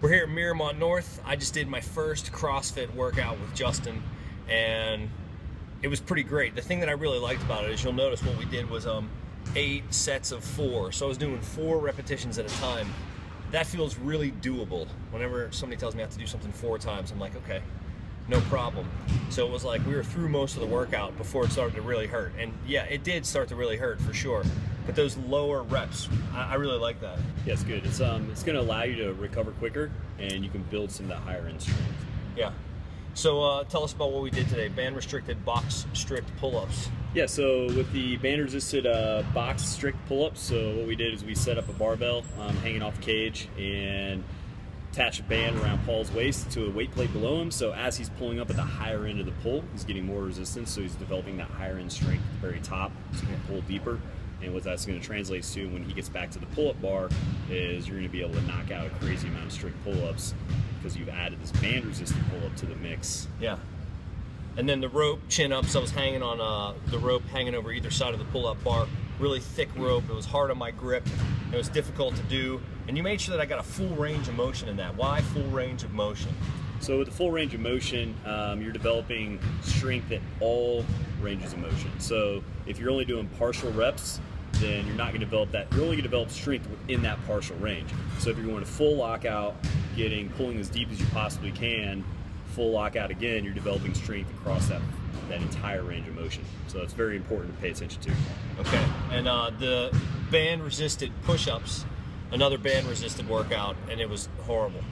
We're here at Miramont North. I just did my first CrossFit workout with Justin, and it was pretty great. The thing that I really liked about it is you'll notice what we did was 8 sets of 4. So I was doing 4 repetitions at a time. That feels really doable. Whenever somebody tells me I have to do something 4 times, I'm like, okay, no problem. So it was like we were through most of the workout before it started to really hurt. And yeah, it did start to really hurt for sure. But those lower reps, I really like that. Yeah, it's good. It's going to allow you to recover quicker, and you can build some of that higher end strength. Yeah. So tell us about what we did today. Band restricted box strict pull-ups. Yeah, so with the band resisted box strict pull-ups, so what we did is we set up a barbell hanging off the cage and attach a band around Paul's waist to a weight plate below him. So as he's pulling up at the higher end of the pull, he's getting more resistance, so he's developing that higher end strength at the very top, so he can pull deeper. And what that's going to translate to when he gets back to the pull-up bar is you're going to be able to knock out a crazy amount of strict pull-ups because you've added this band-resistant pull-up to the mix. Yeah. And then the rope chin-ups, I was hanging on the rope hanging over either side of the pull-up bar. Really thick rope. It was hard on my grip. It was difficult to do. And you made sure that I got a full range of motion in that. Why full range of motion? So with the full range of motion, you're developing strength at all ranges of motion. So if you're only doing partial reps, then you're not going to develop that. You're only going to develop strength within that partial range. So if you're going to full lockout, pulling as deep as you possibly can, full lockout again, you're developing strength across that entire range of motion. So it's very important to pay attention to. Okay, and the band-resisted push-ups, another band-resisted workout, and it was horrible.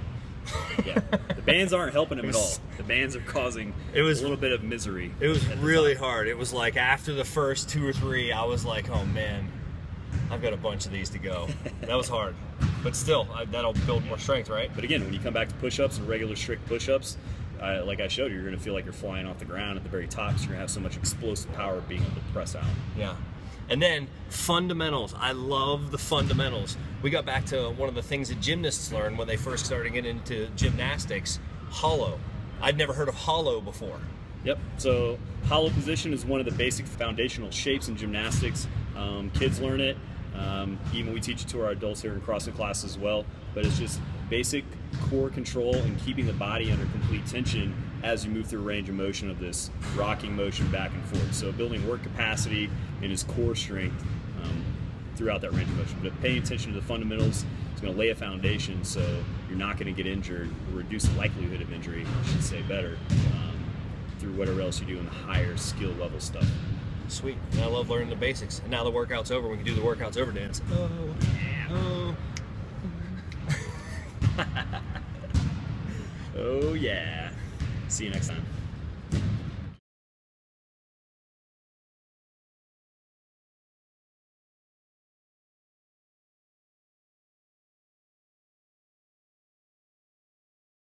Yeah, the bands aren't helping him at all. The bands are causing a little bit of misery. It was really hard. It was like after the first 2 or 3, I was like, oh man, I've got a bunch of these to go. That was hard. But still, that'll build more strength, right? But again, when you come back to push-ups and regular strict push-ups, like I showed you, you're going to feel like you're flying off the ground at the very top, so you're going to have so much explosive power being able to press out. Yeah. And then fundamentals. I love the fundamentals. We got back to one of the things that gymnasts learn when they first started getting into gymnastics, hollow. I'd never heard of hollow before. Yep, so hollow position is one of the basic foundational shapes in gymnastics. Kids learn it. Even we teach it to our adults here in CrossFit class as well. But it's just basic core control and keeping the body under complete tension as you move through a range of motion of this rocking motion back and forth. So building work capacity and his core strength throughout that range of motion. But paying attention to the fundamentals is going to lay a foundation so you're not going to get injured, or reduce the likelihood of injury, I should say better, through whatever else you do in the higher skill level stuff. Sweet. And I love learning the basics. And now the workout's over, we can do the workout's over dance. Oh, oh. Oh yeah. See you next time.